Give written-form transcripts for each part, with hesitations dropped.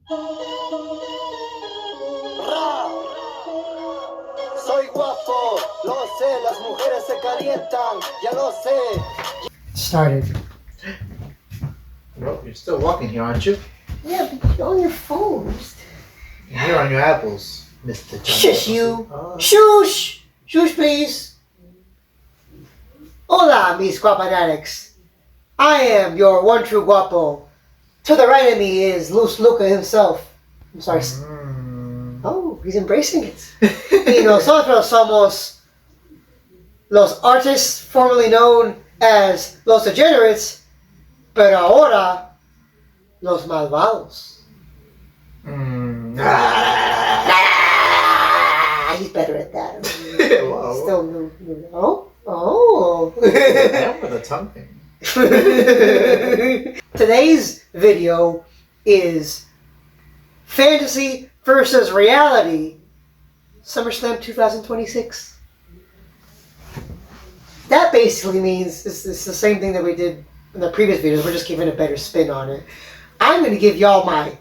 Soy guapo, lo sé, las mujeres se calientan, ya lo sé. Started. Well, you're still walking here, aren't you? Yeah, but you're on your phone. And you're on your apples, Mr. Shush you. Shush! Shush, please. Hola, mis guapanatics. I am your one true guapo. To the right of me is Lucca himself. I'm sorry. Oh, he's embracing it. Y nosotros somos los artists formerly known as los degenerates, pero ahora los malvados. He's better at that. Still new. Oh. Damn with a tongue thing. Today's video is fantasy versus reality. Summerslam 2026. That basically means it's the same thing that we did in the previous videos. We're just giving a better spin on it. I'm going to give y'all my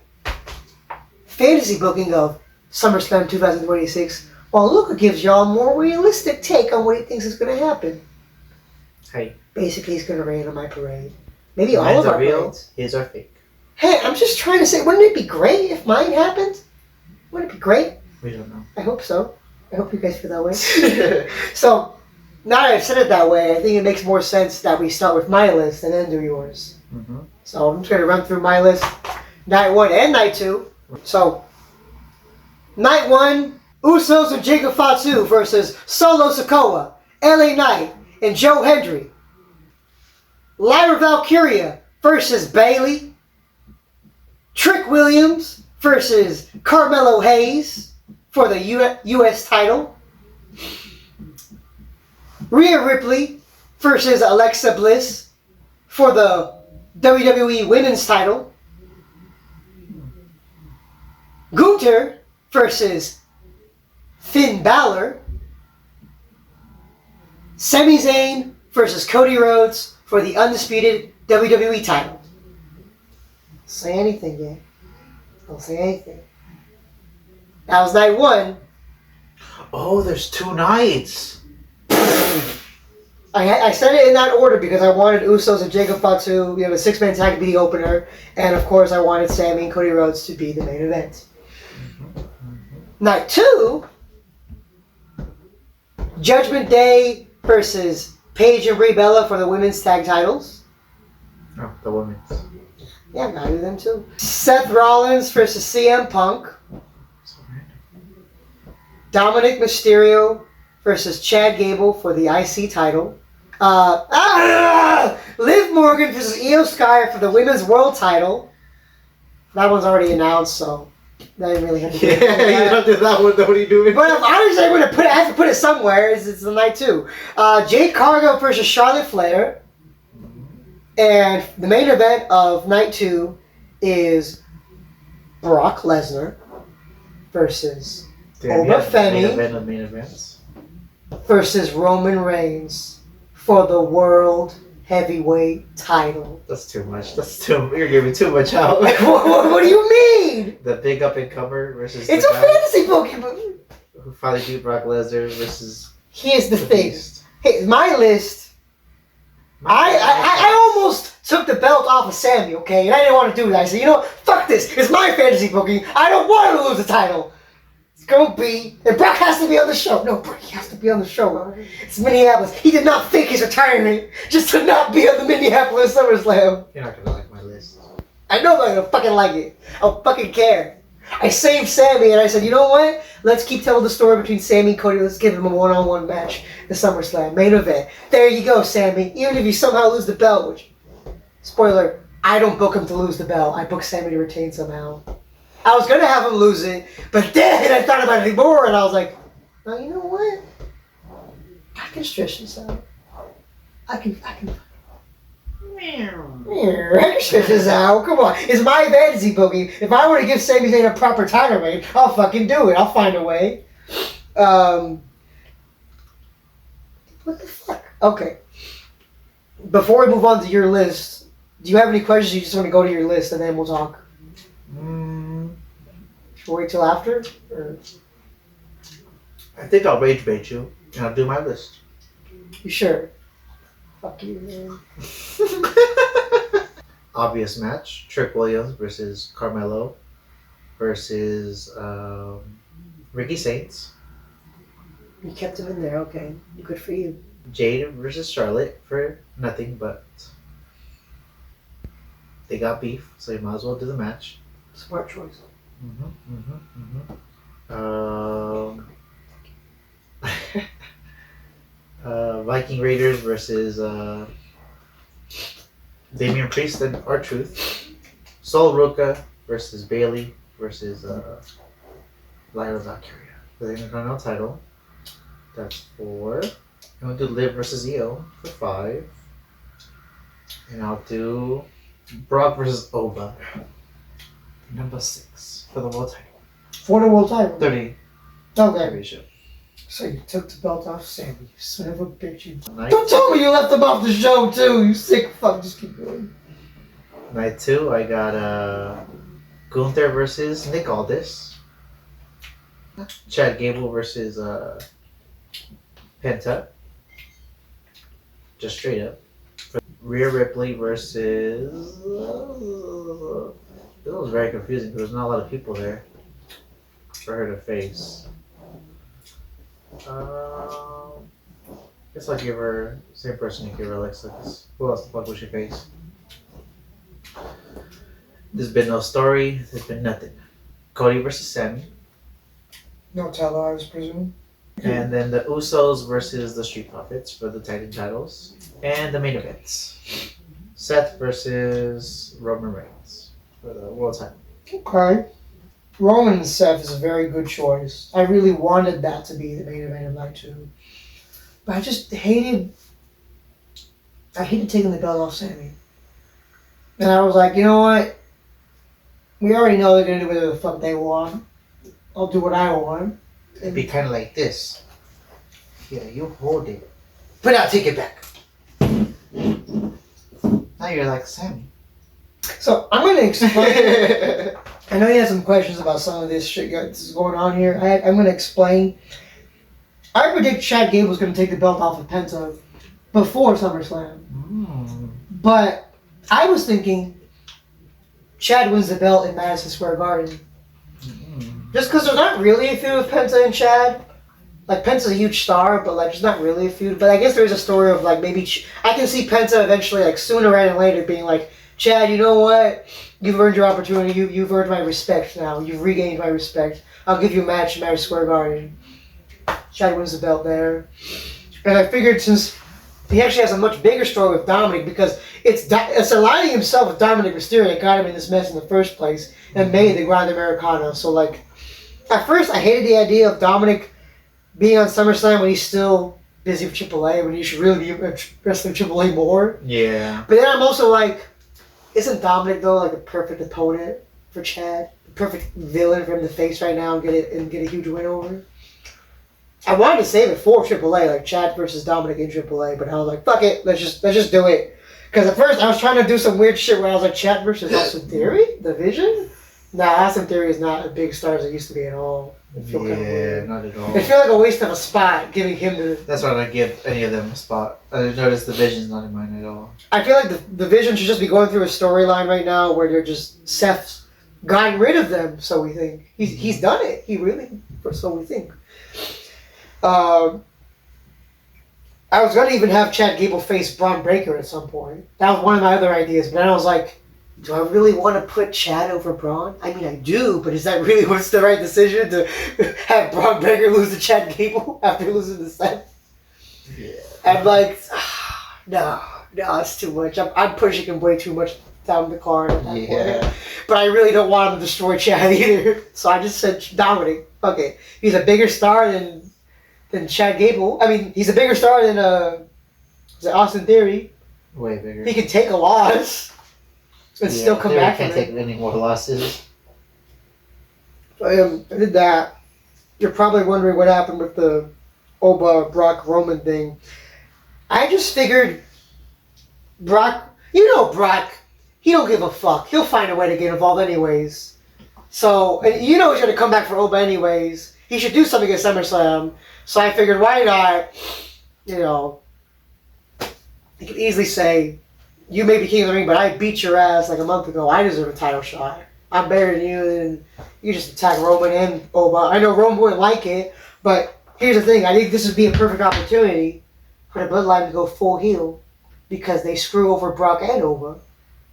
fantasy booking of SummerSlam 2026, while Lucca gives y'all a more realistic take on what he thinks is going to happen. Hey. Basically, he's going to rain on my parade. Maybe all of our parades. His are fake. Hey, I'm just trying to say, wouldn't it be great if mine happened? Wouldn't it be great? We don't know. I hope so. I hope you guys feel that way. So, now that I've said it that way, I think it makes more sense that we start with my list and then do yours. Mm-hmm. So, I'm just going to run through my list, night 1 and night 2. So, night 1, Usos and Jacob Fatu versus Solo Sikoa, LA Knight, and Joe Hendry. Lyra Valkyria versus Bayley. Trick Williams versus Carmelo Hayes for the U.S. title. Rhea Ripley versus Alexa Bliss for the WWE Women's title. Gunther versus Finn Balor. Sami Zayn versus Cody Rhodes for the undisputed WWE title. Don't say anything yet. Don't say anything. That was night 1. Oh, there's 2 nights. I said it in that order because I wanted Usos and Jacob Fatu, the 6-man tag, to be the opener, and of course I wanted Sami and Cody Rhodes to be the main event. Night 2, Judgment Day versus Paige and Brie Bella for the women's tag titles. Oh, the women's. Yeah, gotta do them too. Seth Rollins versus CM Punk. Dominic Mysterio versus Chad Gable for the IC title. Liv Morgan versus Io Sky for the women's world title. That one's already announced, so I didn't really have to do it. Yeah, you don't do that one. What are you doing? But obviously, I have to put it somewhere. It's the night 2. Jade Cargill versus Charlotte Flair. And the main event of night 2 is Brock Lesnar versus Oba Femi Main events versus Roman Reigns for the World Heavyweight title. That's too much. You're giving too much out. What do you mean? The big up and comer versus It's the a guy fantasy Pokemon. who finally beat Brock Lesnar versus. Here's the thing. Beast. Hey, my list. I almost took the belt off of Sammy, okay? And I didn't want to do that. I said, you know what? Fuck this. It's my fantasy booking. I don't want to lose the title. It's going to be... And Brock has to be on the show. No, Brock has to be on the show. It's Minneapolis. He did not fake his retirement just to not be on the Minneapolis SummerSlam. You're not gonna like my list. I know I'm going to fucking like it. I don't fucking care. I saved Sammy and I said, you know what? Let's keep telling the story between Sammy and Cody. Let's give him a one-on-one match. The SummerSlam main event. There you go, Sammy. Even if you somehow lose the belt, which, spoiler, I don't book him to lose the belt. I book Sammy to retain somehow. I was gonna have him lose it, but then I thought about it more, and I was like, "No, you know what? I can stretch this out. I can stretch this out. Come on, it's my fantasy booking. If I were to give Sami Zayn a proper title reign, I'll fucking do it. I'll find a way." What the fuck? Okay. Before we move on to your list, do you have any questions? You just want to go to your list and then we'll talk. Or wait till after? Or I think I'll rage bait you, and I'll do my list. you sure? Fuck you, man. Obvious match: Trick Williams versus Carmelo versus Ricky Saints. You kept him in there, okay. Good for you. Jade versus Charlotte for nothing, but they got beef, so you might as well do the match. Smart choice. Viking Raiders versus Damian Priest and R-Truth. Sol Ruka versus Bailey versus Lyra Valkyria for the Intercontinental title. That's 4. And we'll do Liv versus Io for 5. And I'll do Brock versus Oba. Number 6 for the world title. For the world title? 30 Okay. championship. So you took the belt off Sammy, you son of a bitch. You... Night, Don't tell me you left him off the show too, you sick fuck. Just keep going. night 2, I got Gunther versus Nick Aldis. Chad Gable versus Penta. Just straight up. Rhea Ripley versus... This was very confusing because there's not a lot of people there for her to face. Guess I'll give her same person you give her Alexa. Cause who else the fuck would she face? There's been no story. There's been nothing. Cody versus Sammy, No teller, I was presuming. and then the Usos versus the Street Profits for the tag team titles, and the main events: Seth versus Roman Reigns for the world title. Okay. Roman and Seth is a very good choice. I really wanted that to be the main event of night 2. But I just hated taking the belt off Sammy. And I was like, you know what? We already know they're going to do whatever the fuck they want. I'll do what I want. It'd be kind of like this. Yeah, you hold it. But I'll take it back. Now you're like Sammy. So I'm going to explain. I know you had some questions about some of this shit that's going on here. I'm going to explain. I predict Chad Gable's going to take the belt off of Penta before SummerSlam. But I was thinking Chad wins the belt in Madison Square Garden. Just because there's not really a feud with Penta and Chad. Like, Penta's a huge star, but like, there's not really a feud. But I guess there's a story of like, maybe I can see Penta eventually, like sooner rather than later, being like, Chad, you know what? You've earned your opportunity. You've earned my respect now. You've regained my respect. I'll give you a match in Madison Square Garden. Chad wins the belt there. And I figured since he actually has a much bigger story with Dominic, because it's aligning himself with Dominic Mysterio that got him in this mess in the first place and made the Grand Americano. So like, at first I hated the idea of Dominic being on SummerSlam when he's still busy with AAA, when he should really be wrestling AAA more. Yeah. But then I'm also like, isn't Dominic though like a perfect opponent for Chad? The perfect villain for him to face right now and get a huge win over? I wanted to save it for AAA, like Chad versus Dominic in AAA, but I was like, fuck it, let's just do it. Because at first I was trying to do some weird shit where I was like, Chad versus Austin Theory? The Vision? Nah, Austin Theory is not a big star as it used to be at all. It feel kind of weird. Not at all. It feel like a waste of a spot giving him the... That's why I don't give any of them a spot. I noticed the Vision's not in mine at all. I feel like the Vision should just be going through a storyline right now where they're just... Seth's gotten rid of them, so we think. He's done it. He really... So we think. I was going to even have Chad Gable face Braun Breaker at some point. That was one of my other ideas, but then I was like, do I really want to put Chad over Braun? I mean, I do, but is that really what's the right decision to have Braun Breaker lose to Chad Gable after losing the set? Yeah. I'm like, no, it's too much. I'm pushing him way too much down the card at that point. But I really don't want him to destroy Chad either. So I just said Dominic. Okay, he's a bigger star than Chad Gable. I mean, he's a bigger star than Austin Theory. Way bigger. He can take a loss and still come back from can't it. take any more losses. I did that. You're probably wondering what happened with the Oba Brock Roman thing. I just figured Brock, Brock, he don't give a fuck. He'll find a way to get involved anyways. So, and you know he's going to come back for Oba anyways. He should do something at SummerSlam. So I figured, why not, you know, he could easily say, you may be king of the ring, but I beat your ass like a month ago. I deserve a title shot. I'm better than you, and you just attack Roman and Oba. I know Roman wouldn't like it, but here's the thing. I think this would be a perfect opportunity for the Bloodline to go full heel because they screw over Brock and Oba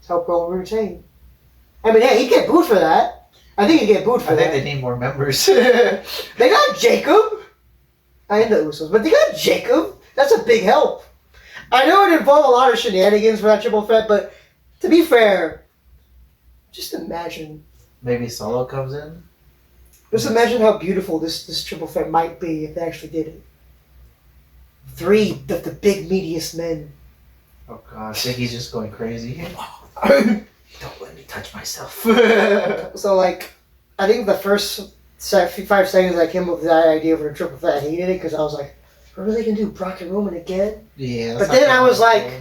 to help Roman retain. I mean, hey, he'd get booed for that. I think he'd get booed for that. I think they need more members. They got Jacob. I know the Usos, but they got Jacob. That's a big help. I know it involved a lot of shenanigans for that triple threat, but to be fair, just imagine. Maybe Solo comes in? Just imagine how beautiful this triple threat might be if they actually did it. 3 of the big meatiest men. Oh god, I think he's just going crazy. Don't let me touch myself. So, like, I think the first 5 seconds I came up with that idea for a triple threat, I hated it because I was like, what are they going to do, Brock and Roman again? Yeah. But then I was like,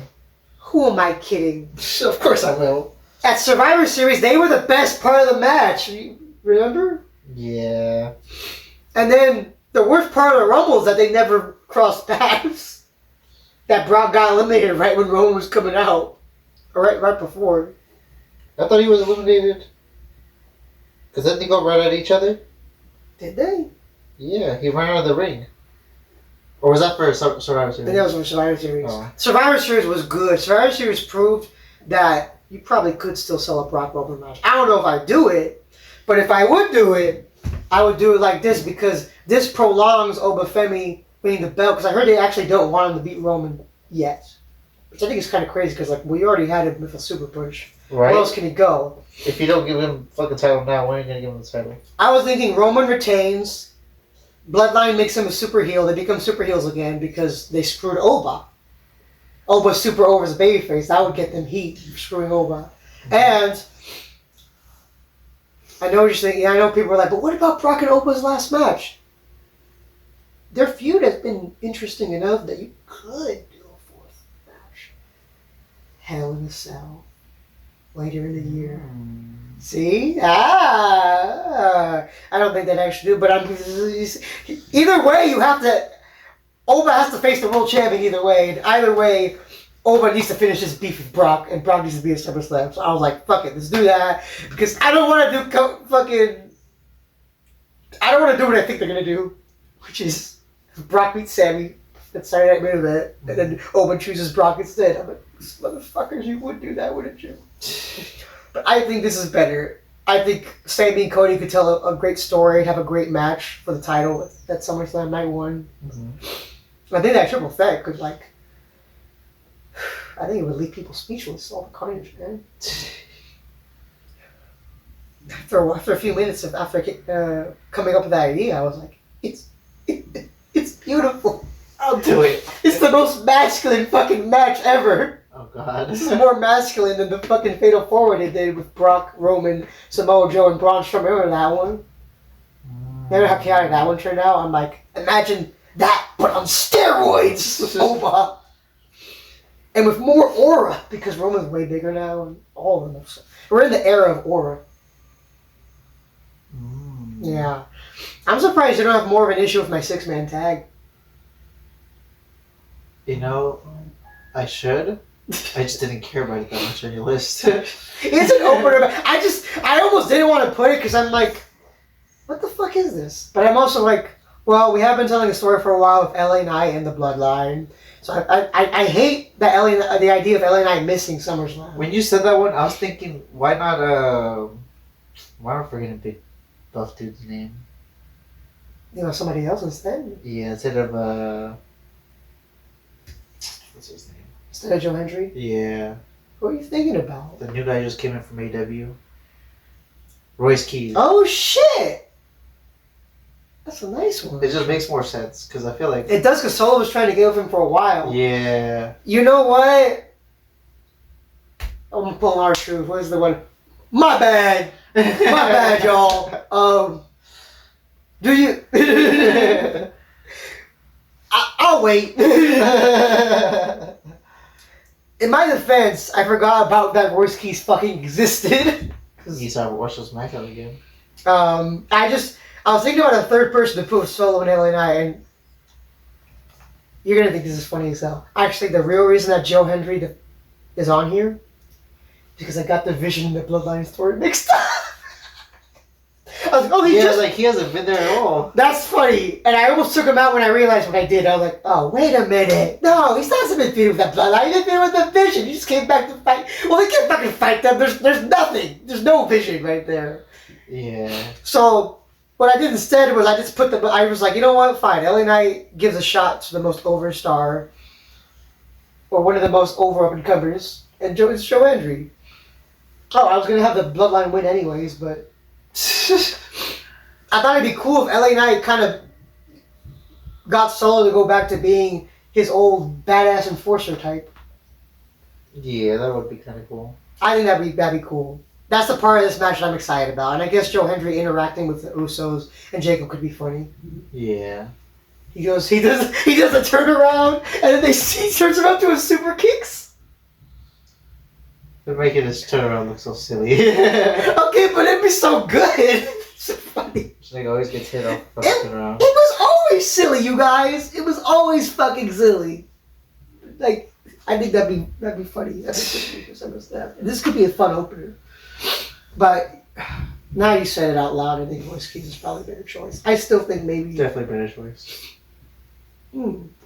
who am I kidding? Of course I will. At Survivor Series, they were the best part of the match. You remember? Yeah. And then the worst part of the Rumble is that they never crossed paths. That Brock got eliminated right when Roman was coming out. Or right before. I thought he was eliminated. Because didn't they go right at each other? Did they? Yeah, he ran out of the ring. Or was that for Survivor I Series? think that was from Survivor Series. Oh. Survivor Series was good. Survivor Series proved that you probably could still sell a Brock Roman match. I don't know if I'd do it, but if I would do it, I would do it like this because this prolongs Oba Femi winning the belt because I heard they actually don't want him to beat Roman yet. Which I think is kind of crazy because like we already had him with a super push. Right. Where else can he go? If you don't give him fucking title now, when are you going to give him the title? I was thinking Roman retains, Bloodline makes him a super heel, they become super heels again because they screwed Oba. Oba's super over as a babyface, that would get them heat for screwing Oba. And I know you're saying, I know people are like, but what about Brock and Oba's last match? Their feud has been interesting enough that you could do a 4th match. Hell in a Cell. Later in the year. See? I don't think they'd actually do, but either way, you have to. Oba has to face the world champion either way, and either way, Oba needs to finish his beef with Brock, and Brock needs to be a SummerSlam. So I was like, fuck it, let's do that, because I don't want to do I don't want to do what I think they're gonna do, which is Brock beats Sammy. That's Saturday Night Main Event, and then Oba chooses Brock instead. I'm like, motherfuckers, you would do that, wouldn't you? But I think this is better. I think Sammy and Cody could tell a great story and have a great match for the title at SummerSlam Night 1. Mm-hmm. I think that triple threat could, like, I think it would leave people speechless, all the carnage, man. After a few minutes after coming up with that idea, I was like, it's beautiful. I'll do it. It's the most masculine fucking match ever. Oh god. This is more masculine than the fucking Fatal 4 they did with Brock, Roman, Samoa Joe, and Braun Strowman. Remember that one? Remember how chaotic that one turned out? I'm like, imagine that, but on steroids, Oba. And with more aura, because Roman's way bigger now, and all of them. We're in the era of aura. Yeah. I'm surprised you don't have more of an issue with my 6-man tag. You know, I should. I just didn't care about it that much on your list. It's an opener. I almost didn't want to put it because I'm like, what the fuck is this? But I'm also like, well, we have been telling a story for a while with LA Knight and the Bloodline. So I hate the idea of LA Knight missing SummerSlam. When you said that one, I was thinking, why not am I forgetting Big Buff Dude's name? You know, somebody else instead. Yeah, instead of what's his name? Instead of Joe Hendry? Yeah. What are you thinking about? The new guy just came in from AW. Royce Keys. Oh shit! That's a nice one. It just makes more sense because I feel like it does because Solo was trying to get with him for a while. Yeah. You know what? I'm pulling our truth. What is the one? My bad. My bad, y'all. Do you? I'll wait. In my defense, I forgot about that Royce Keys fucking existed. You saw watch those SmackDown again. I was thinking about a third person to put with Solo and LA Knight, and you're gonna think this is funny as hell. Actually, the real reason that Joe Hendry is on here is because I got the Vision and the Bloodline story mixed up. I was like, oh, he hasn't been there at all. That's funny. And I almost took him out when I realized what I did. I was like, oh, wait a minute. No, he's not been feuding with that Bloodline. He's been feuding with the Vision. He just came back to fight. Well, they can't fucking fight them. There's nothing. There's no Vision right there. Yeah. So what I did instead was I was like, you know what? Fine. LA Knight gives a shot to the most over star, or one of the most over up-and-comers, and it's Joe Hendry. Oh, I was going to have the Bloodline win anyways, but I thought it'd be cool if LA Knight kind of got Solo to go back to being his old badass enforcer type. Yeah, that would be kind of cool. I think that'd be cool. That's the part of this match that I'm excited about, and I guess Joe Hendry interacting with the Usos and Jacob could be funny. Yeah. He does a turnaround, and then he turns around to his super kicks. They're making this turnaround look so silly. Okay, but it'd be so good. It's so funny. Like always gets hit off the turnaround. It was always silly, you guys. It was always fucking silly. Like, I think that'd be funny. This could be a fun opener. But now you said it out loud, I think Voice Keys is probably a better choice. I still think maybe... Definitely better choice.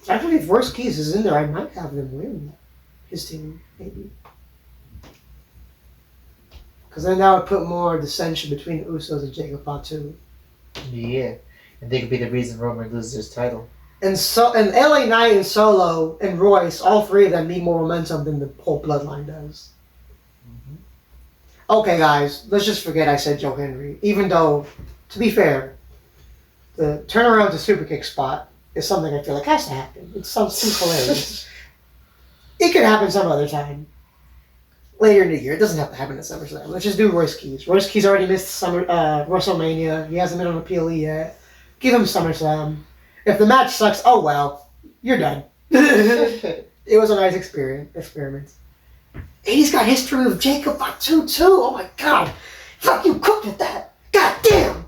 Actually, if Voice Keys is in there, I might have them win. His team, maybe. Because then that would put more dissension between the Usos and Jacob Fatu. Yeah. And they could be the reason Roman loses his title. And LA Knight and Solo and Royce, all three of them need more momentum than the whole Bloodline does. Okay, guys, let's just forget I said Joe Hendry. Even though, to be fair, the turnaround to super kick spot is something I feel like has to happen. It sounds too hilarious. It could happen some other time. Later in the year. It doesn't have to happen at SummerSlam. Let's just do Royce Keys. Royce Keys already missed WrestleMania. He hasn't been on a PLE yet. Give him SummerSlam. If the match sucks, oh well. You're done. It was a nice experiment. And he's got history with Jacob Fatu too. Oh my god. Fuck, you cooked with that. God damn.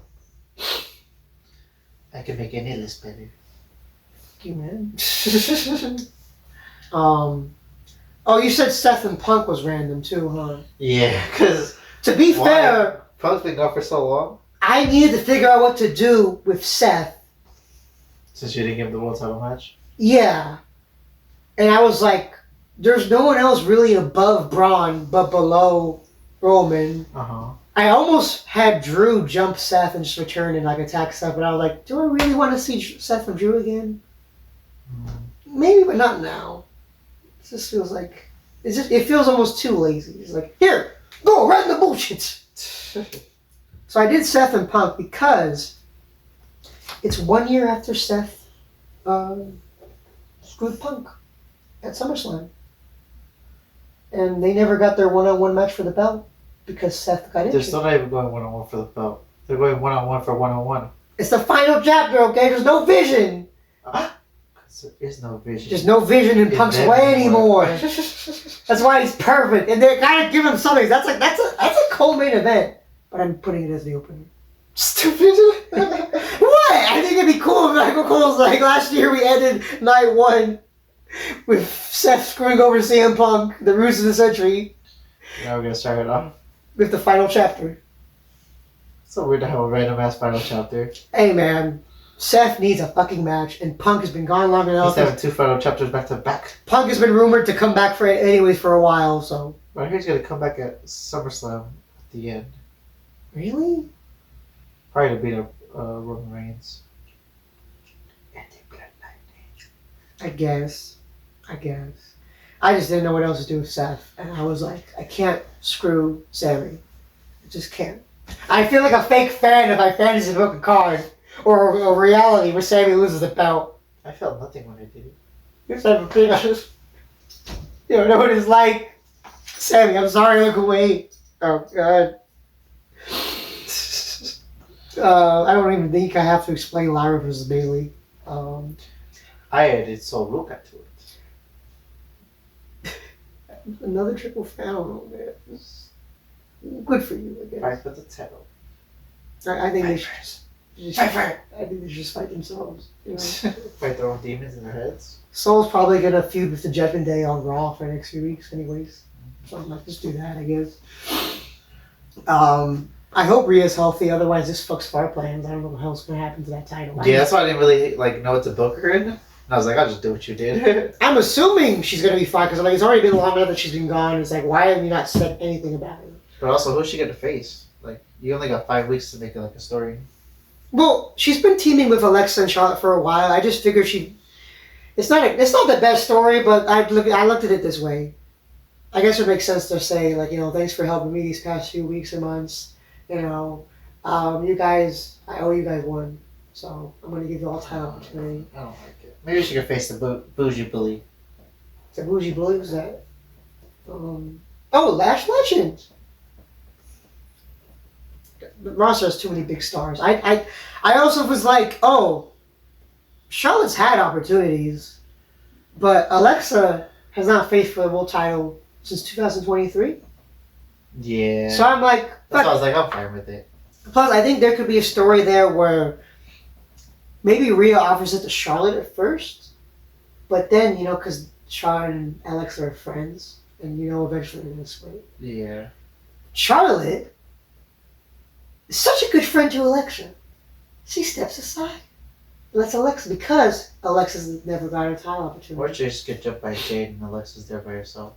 I can make any list better. Fuck you, man. Oh, you said Seth and Punk was random too, huh? Yeah, because... To be fair... Punk's been gone for so long. I needed to figure out what to do with Seth. Since you didn't give him the world title match? Yeah. And I was like, there's no one else really above Braun, but below Roman. Uh-huh. I almost had Drew jump Seth and just return and like attack Seth, but I was like, do I really want to see Seth and Drew again? Maybe, but not now. It just feels like it feels almost too lazy. It's like, here, go right in the bullshit. So I did Seth and Punk because it's 1 year after Seth screwed Punk at SummerSlam. And they never got their one-on-one match for the belt because Seth got injured. They're still not even going one-on-one for the belt. They're going one-on-one for one-on-one. It's the final chapter, okay? There's no vision. There is no vision. There's no vision in Punk's way anymore. That's why he's perfect. And they kind of give him something. That's a co-main event. But I'm putting it as the opener. Stupid. What? I think it'd be cool if Michael Cole's like last year we ended night one with Seth screwing over CM Punk, the ruse of the century. Now we're gonna start it off with the final chapter. So weird to have a random ass final chapter. Hey man, Seth needs a fucking match, and Punk has been gone long enough. He's having 2 final chapters back to back. Punk has been rumored to come back for it anyways for a while, so. I heard he's gonna come back at SummerSlam at the end. Really? Probably to beat up Roman Reigns. I guess. I just didn't know what else to do with Seth, and I was like, I can't screw Sammy. I just can't. I feel like a fake fan if I fantasy book a card, or a reality where Sammy loses the belt. I felt nothing when I did it. You're son of a bitch. You don't know what it's like. Sammy, I'm sorry, look away. Oh, God. I don't even think I have to explain Lyra versus Bailey. I added so Lucca to it. Another triple fan, I don't know, man. Good for you, I guess. Fight for the title. I think they should just Fight. I think they should just fight themselves. You know? Fight their own demons in their heads. Soul's probably gonna feud with the Judgment Day on Raw for the next few weeks, anyways. So I'm like, just do that, I guess. I hope Rhea's healthy, otherwise this fucks Far plans. I don't know what the hell's gonna happen to that title. Yeah, that's why I didn't really know what to book her in. And I was like, I'll just do what you did. I'm assuming she's gonna be fine because like it's already been long enough that she's been gone. It's like, why have you not said anything about it? But also, who's she gonna face? Like, you only got 5 weeks to make it like a story. Well, she's been teaming with Alexa and Charlotte for a while. I just figured it's not the best story, but I looked at it this way. I guess it makes sense to say, like, you know, thanks for helping me these past few weeks and months. You know, you guys, I owe you guys one. So I'm going to give you all time opportunity. I don't like it. Maybe she could face the bougie bully. The bougie bully was that? Lash Legend. The roster has too many big stars. I also was like, oh, Charlotte's had opportunities, but Alexa has not faced for the world title since 2023. Yeah. So I'm like, that's why I was like, I'm fine with it. Plus, I think there could be a story there where maybe Rhea offers it to Charlotte at first, but then, you know, because Charlotte and Alexa are friends, and, you know, eventually they're going to split. Yeah. Charlotte is such a good friend to Alexa. She steps aside. Lets Alexa, because Alexa's never got a title opportunity. Or she just get jumped by Jade and Alexa's there by herself.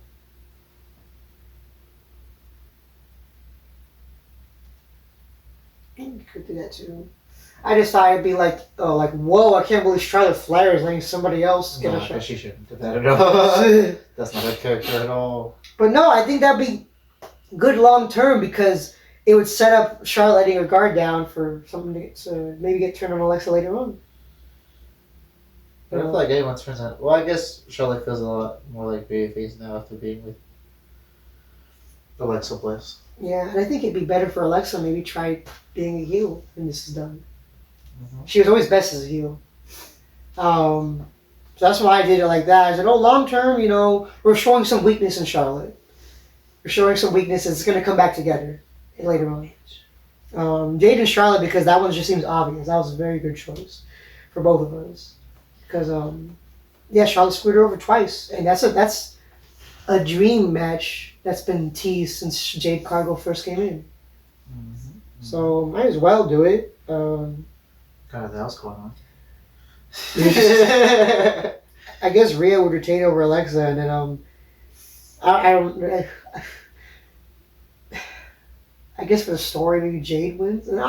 And you could do that too. I just thought it'd be like, oh, like, whoa, I can't believe Charlotte Flair is letting somebody else get a shot. She shouldn't do that at all. That's not her character at all. But no, I think that'd be good long term because it would set up Charlotte letting her guard down for something to maybe get turned on Alexa later on. I don't feel like anyone turns on. Well, I guess Charlotte feels a lot more like babyface now after being with Alexa Bliss. Yeah, and I think it'd be better for Alexa maybe try being a heel when this is done. Mm-hmm. She was always best as a heel. So that's why I did it like that. I said, long term, you know, we're showing some weakness in Charlotte. We're showing some weakness. It's going to come back together later on. Jade and Charlotte, because that one just seems obvious. That was a very good choice for both of us. Because, Charlotte screwed her over twice. And that's a dream match that's been teased since Jade Cargill first came in. Mm-hmm. So might as well do it. God, that was going on. I guess Rhea would retain over Alexa, and then I guess for the story, maybe Jade wins. No.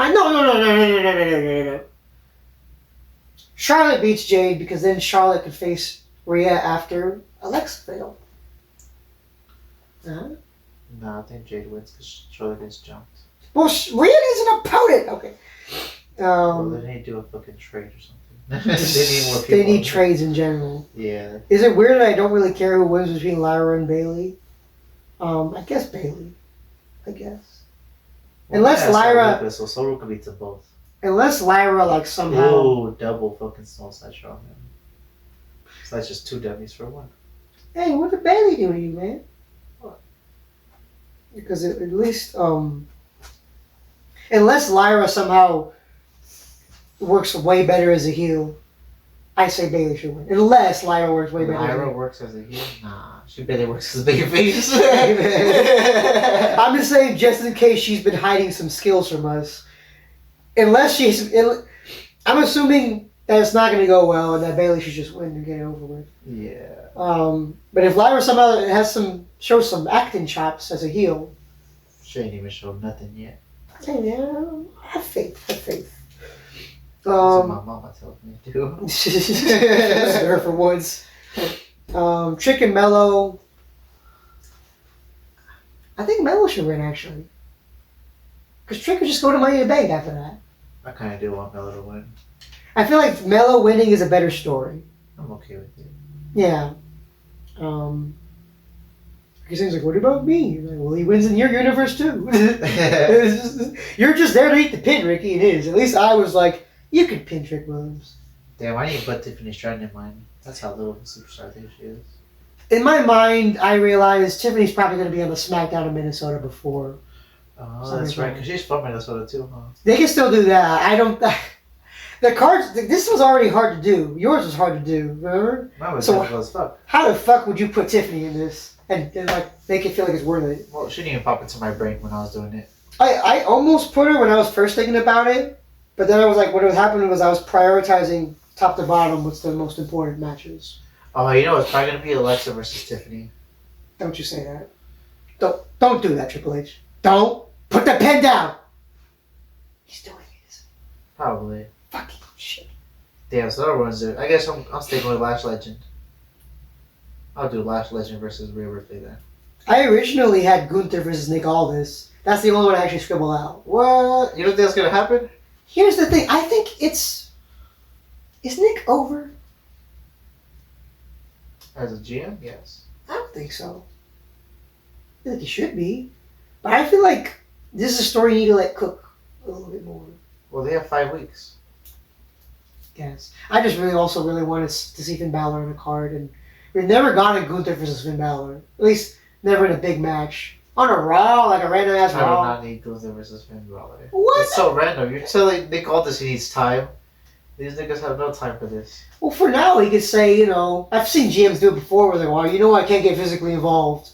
Charlotte beats Jade because then Charlotte could face Rhea after Alexa failed. No, I think Jade wins because Charlotte gets jumped. Well, Rhea is an opponent. Okay. Well, they need to do a fucking trade or something. They need more people. They need trades in general. Yeah. Is it weird that I don't really care who wins between Lyra and Bayley? I guess Bayley. I guess. Well, Unless Lyra... So Lucca beats them both. Unless Lyra, like, somehow... Ooh, double fucking small side strong man. So that's just 2 dummies for 1. Hey, what did Bayley do to you, man? What? Because at least, unless Lyra somehow works way better as a heel, I say Bayley should win. Unless Lyra works way better. Lyra works as a heel? Nah, she barely works as a babyface. I'm just saying, just in case she's been hiding some skills from us. Unless I'm assuming that it's not going to go well and that Bayley should just win and get it over with. Yeah. But if Lyra somehow shows some acting chops as a heel. She ain't even showed nothing yet. Hey, man, have faith. That's what my mama tells me to do. Her for once. Trick and Mello. I think Mello should win, actually. Because Trick would just go to Money in the Bank after that. I kind of do want Mello to win. I feel like Mello winning is a better story. I'm okay with it. Yeah. He seems like, what about me? Like, well, he wins in your universe, too. You're just there to eat the pin, Ricky, and his. At least I was like, you could pin Trick Williams. Damn, I need to put Tiffany Stratton in mind. That's how little of a superstar I think she is. In my mind, I realized Tiffany's probably going to be on the SmackDown in Minnesota before Oh, that's right. Because she's from Minnesota too, huh? They can still do that. I don't. The cards. This was already hard to do. Yours was hard to do. Remember? Mine was So difficult as fuck. how the fuck would you put Tiffany in this and like make it feel like it's worth it? Well, she didn't even pop into my brain when I was doing it. I almost put her when I was first thinking about it, but then I was like, what was happening was I was prioritizing top to bottom what's the most important matches. Oh, you know, it's probably gonna be Alexa versus Tiffany. Don't you say that. Don't do that, Triple H. Don't put the pen down. He's doing it. Probably. Fucking shit. Damn, so everyone's there. I guess I'm sticking with Lash Legend. I'll do Lash Legend versus Rhea Ripley then. I originally had Gunther versus Nick Aldis. That's the only one I actually scribbled out. What? You don't think that's gonna happen? Here's the thing. I think it's... Is Nick over? As a GM, yes. I don't think so. I feel like he should be. But I feel like this is a story you need to let cook a little bit more. Well, they have 5 weeks. Yes. I just also really wanted to see Finn Balor on a card, and we've never gotten Gunther versus Finn Balor. At least never in a big match. On a Raw, like a random ass I do Raw. not need Gunther versus Finn Balor. What? It's so random. You're telling Nick Aldis he needs time. These niggas have no time for this. Well, for now, he could say, you know, I've seen GMs do it before where they're like, well, you know, I can't get physically involved.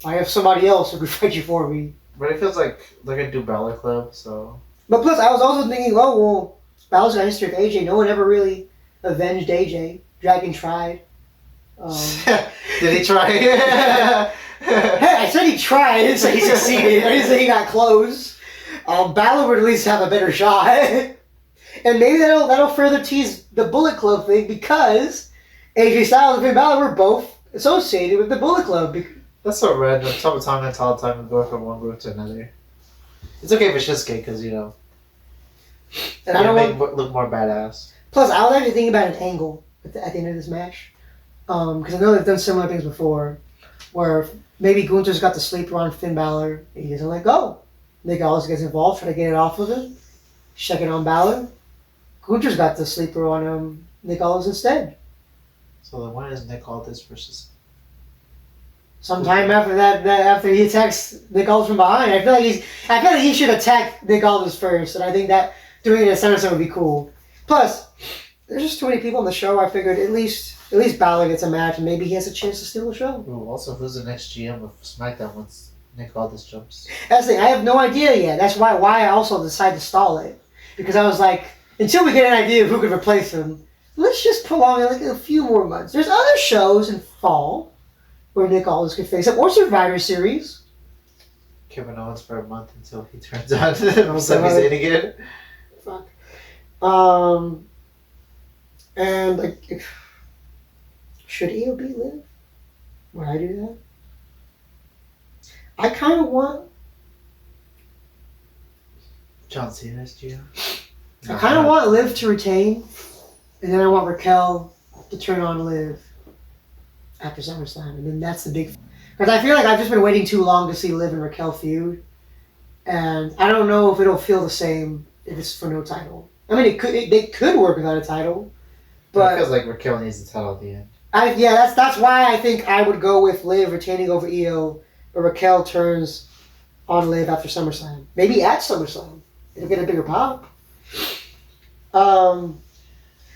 I have somebody else who could fight you for me. But it feels like they're gonna do Balor Club, so. But plus, I was also thinking, oh, well, Balor's got a history with AJ. No one ever really avenged AJ. Dragon tried. Did he try? Hey, I said he tried. I didn't say he succeeded. I didn't say he got close. Balor would at least have a better shot. And maybe that'll further tease the Bullet Club thing because AJ Styles and Finn Balor were both associated with the Bullet Club. That's so random. Time and time and going from one group to another. It's okay for Shinsuke because, you know, And I don't make want... look more badass. Plus, I was actually thinking about an angle at the end of this match. Because I know they've done similar things before where maybe Gunther's got the sleeper on Finn Balor and he doesn't let go. Nick Aldis gets involved, trying to get it off of him. Check it on Balor. Gunther's got the sleeper on Nick Aldis instead. So then when is Nick Aldis versus... Sometime after that, after he attacks Nick Aldis from behind, I feel like he should attack Nick Aldis first, and I think that doing it at SummerSlam would be cool. Plus, there's just too many people on the show. I figured at least Balor gets a match, and maybe he has a chance to steal the show. Ooh, also, who's the next GM of SmackDown once Nick Aldis jumps? That's the thing. I have no idea yet. That's why I also decided to stall it, because I was like, until we get an idea of who could replace him, let's just prolong it like a few more months. There's other shows in fall where Nick Aldis could face up, or Survivor Series. Kevin Owens for a month until he turns on Sami Zayn again. Fuck. And like, should EOB live? Would I do that? I kind of want. John Cena's GM. I kind of want Liv to retain, and then I want Raquel to turn on Liv after SummerSlam, and then that's the big. Because I feel like I've just been waiting too long to see Liv and Raquel feud, and I don't know if it'll feel the same if it's for no title. I mean, they could work without a title, but it feels like Raquel needs the title at the end. That's why I think I would go with Liv retaining over Io, but Raquel turns on Liv after SummerSlam. Maybe at SummerSlam. It'll get a bigger pop.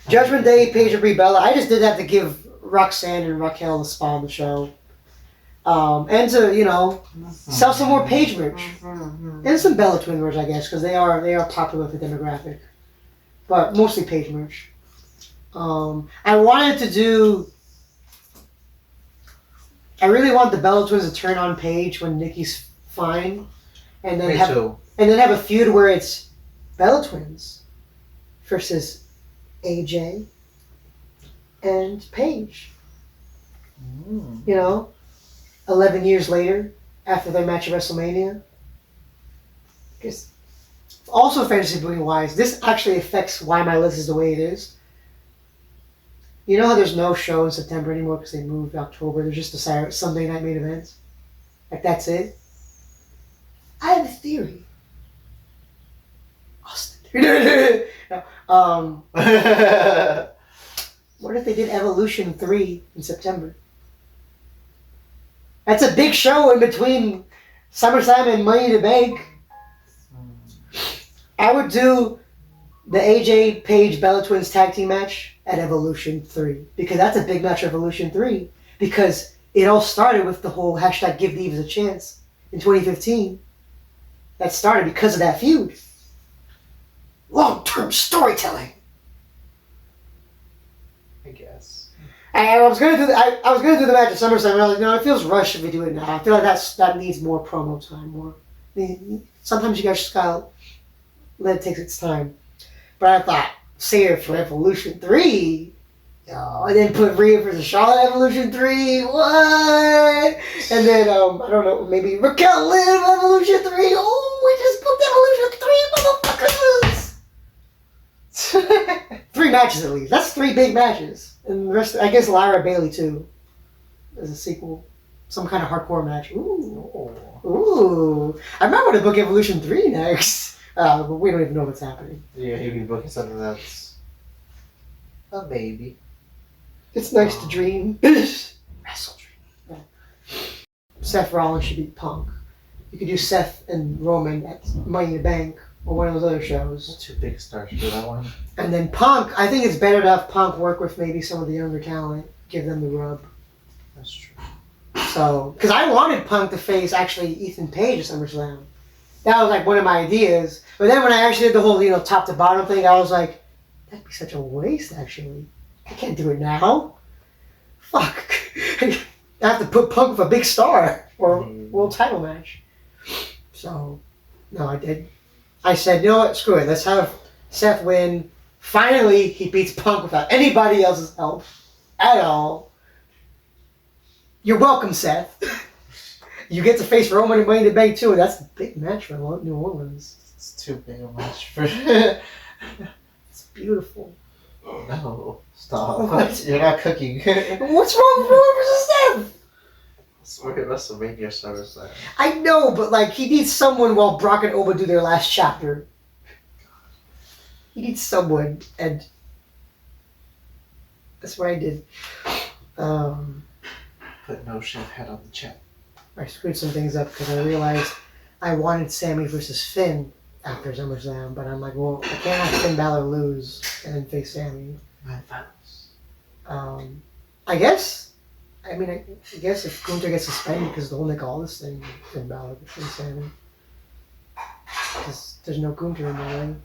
Judgment Day, Paige and Brie Bella. I just did that to give Roxanne and Raquel a spot on the show. And to, you know, sell some more Paige merch. And some Bella Twin merch, I guess, because they are popular with the demographic. But mostly Paige merch. I wanted to do... I really want the Bella Twins to turn on Paige when Nikki's fine. And then have a feud where it's Bella Twins versus AJ and Paige. You know, 11 years later, after their match at WrestleMania. Because also fantasy booking wise, this actually affects why my list is the way it is. You know how there's no show in September anymore because they moved to October. There's just the Sunday night main events. Like, that's it. I have a theory. Austin. What if they did Evolution 3 in September? That's a big show in between SummerSlam and Money in the Bank. I would do the AJ Page Bella Twins tag team match at Evolution 3 because that's a big match at Evolution 3 because it all started with the whole hashtag Give Divas a Chance in 2015. That started because of that feud. Long-term storytelling. I guess. I was gonna do I was gonna do the match at SummerSlam, and I was like, no, it feels rushed if we do it now. I feel like that needs more promo time. Sometimes you guys just gotta let it take its time. But I thought, save it for Evolution 3. And then put Rhea versus Charlotte Evolution 3. What? And then, I don't know, maybe Raquel Liv Evolution 3. Oh, we just booked Evolution 3, motherfuckers! 3 matches at least. That's 3 big matches. And the rest, I guess Lyra Bailey too. As a sequel. Some kind of hardcore match. Ooh. Ooh. I might want to book Evolution 3 next. But we don't even know what's happening. Yeah, you'd be booking something that's a baby. It's nice to dream. Wrestle dream. Yeah. Seth Rollins should beat Punk. You could do Seth and Roman at Money in the Bank or one of those other shows. 2 big stars for that one. And then Punk, I think it's better to have Punk work with maybe some of the younger talent, give them the rub. That's true. So, because I wanted Punk to face actually Ethan Page at SummerSlam. That was like one of my ideas. But then when I actually did the whole, top to bottom thing, I was like, that'd be such a waste, actually. I can't do it now. Fuck. I have to put Punk with a big star for a world title match. So, no, I did. I said, you know what, screw it. Let's have Seth win. Finally, he beats Punk without anybody else's help at all. You're welcome, Seth. You get to face Roman and Money in the Bank too, and that's a big match for New Orleans. It's too big a match for... It's beautiful. No, stop. What? You're not cooking. What's wrong with Roman versus Seth? We're at WrestleMania SummerSlam. I know, but he needs someone while Brock and Oba do their last chapter. He needs someone, and that's what I did. Put no chef head on the chat. I screwed some things up because I realized I wanted Sammy versus Finn after SummerSlam, but I'm like, well, I can't have Finn Balor lose and then face Sammy. Malvados. I guess if Gunther gets suspended because of the whole Nick Aldis thing, Finn Balor versus Sammy. Because there's no Gunther in the ring.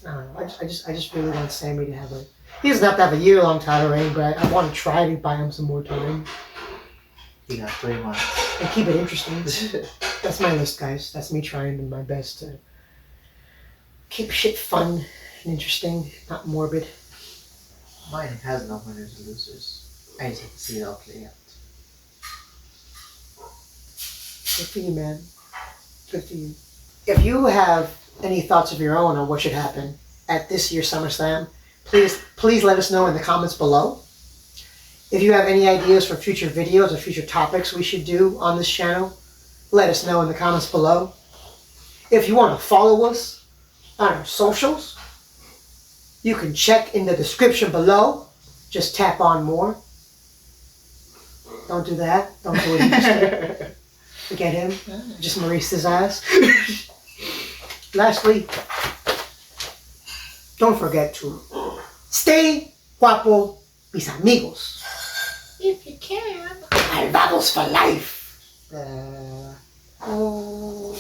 I don't know. I just really want Sammy to have he doesn't have to have a year-long title reign, but I want to try to buy him some more time. You got 3 months. And keep it interesting. That's my list, guys. That's me trying my best to keep shit fun and interesting, not morbid. Mine has no winners and losers. I just have to see it all play out. Good for you, man. Good for you. If you have any thoughts of your own on what should happen at this year's SummerSlam, please let us know in the comments below. If you have any ideas for future videos or future topics we should do on this channel, let us know in the comments below. If you want to follow us on our socials, you can check in the description below. Just tap on more. Don't do that. Don't do it. Forget him. Just Maurice his ass. Lastly, don't forget to stay guapo, mis amigos. If you can. Malvados for life. Oh.